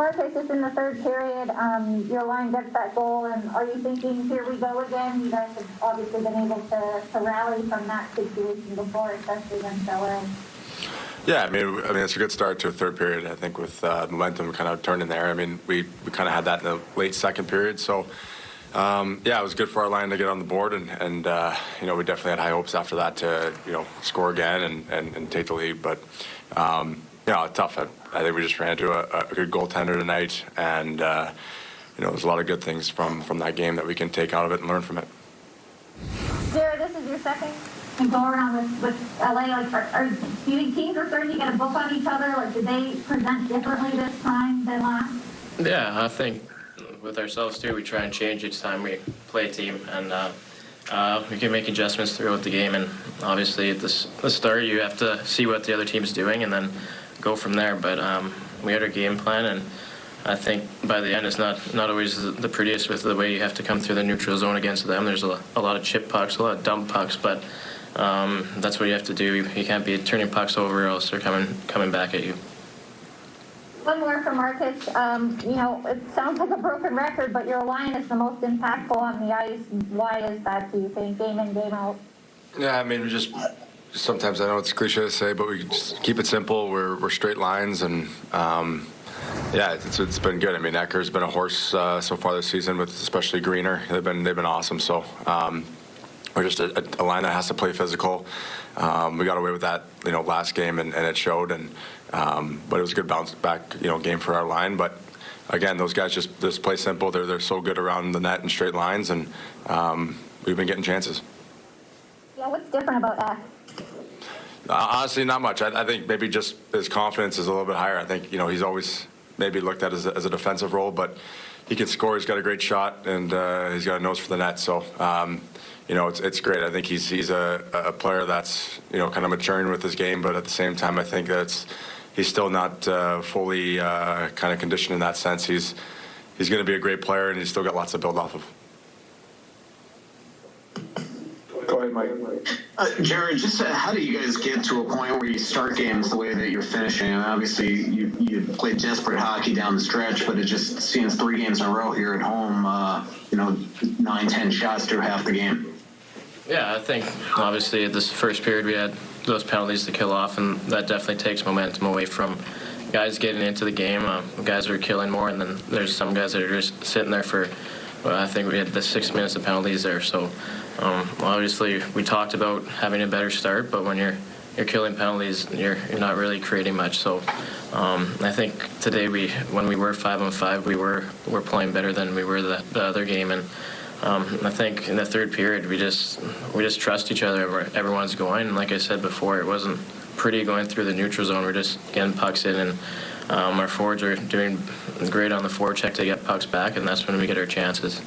Marcus, just in the third period, your line gets that goal, and are you thinking, here we go again? You guys have obviously been able to rally from that situation before, especially against LA. Yeah, I mean, it's a good start to a third period. I think with momentum kind of turning there. I mean, we kind of had that in the late second period. So, it was good for our line to get on the board, and we definitely had high hopes after that to score again and take the lead. But tough. I think we just ran into a good goaltender tonight, and there's a lot of good things from that game that we can take out of it and learn from it. Jared, this is your second go around with LA. Do you think teams are starting to get a book on each other? Did they present differently this time than last? Yeah, I think with ourselves too, we try and change each time we play a team, and we can make adjustments throughout the game. And obviously, at the start, you have to see what the other team's doing and then go from there. But we had our game plan, and I think by the end, it's not always the prettiest with the way you have to come through the neutral zone against them. There's a lot of chip pucks, a lot of dump pucks, but that's what you have to do. You can't be turning pucks over, or else they're coming back at you. One more for Marcus. It sounds like a broken record, but your line is the most impactful on the ice. Why is that, do you think, game in, game out? Yeah, I mean, we just sometimes, I know it's cliche to say, but we just keep it simple. We're straight lines, and it's been good. I mean, Ecker's been a horse so far this season, with especially Greener. They've been awesome. So we're just a line that has to play physical. We got away with that, last game, and it showed. And but it was a good bounce back, game for our line. But again, those guys just play simple. They're so good around the net and straight lines, and we've been getting chances. Yeah, what's different about that? Honestly, not much. I think maybe just his confidence is a little bit higher. I think he's always maybe looked at as a defensive role, but he can score. He's got a great shot, and he's got a nose for the net. So. It's great. I think he's a player that's kind of maturing with his game, but at the same time, I think he's still not fully kind of conditioned in that sense. He's going to be a great player, and he's still got lots to build off of. Go ahead, Mike. Jared, just how do you guys get to a point where you start games the way that you're finishing? And obviously, you played desperate hockey down the stretch, but it just seems 3 games in a row here at home, 9-10 shots through half the game. Yeah, I think obviously at this first period we had those penalties to kill off, and that definitely takes momentum away from guys getting into the game. Guys are killing more, and then there's some guys that are just sitting there for, I think we had the 6 minutes of penalties there. So obviously we talked about having a better start, but when you're killing penalties, you're not really creating much. So I think today when we were 5-on-5, we're playing better than we were the other game, and I think in the third period we just trust each other where everyone's going. And like I said before, it wasn't pretty going through the neutral zone. We're just getting pucks in, and our forwards are doing great on the forecheck to get pucks back, and that's when we get our chances.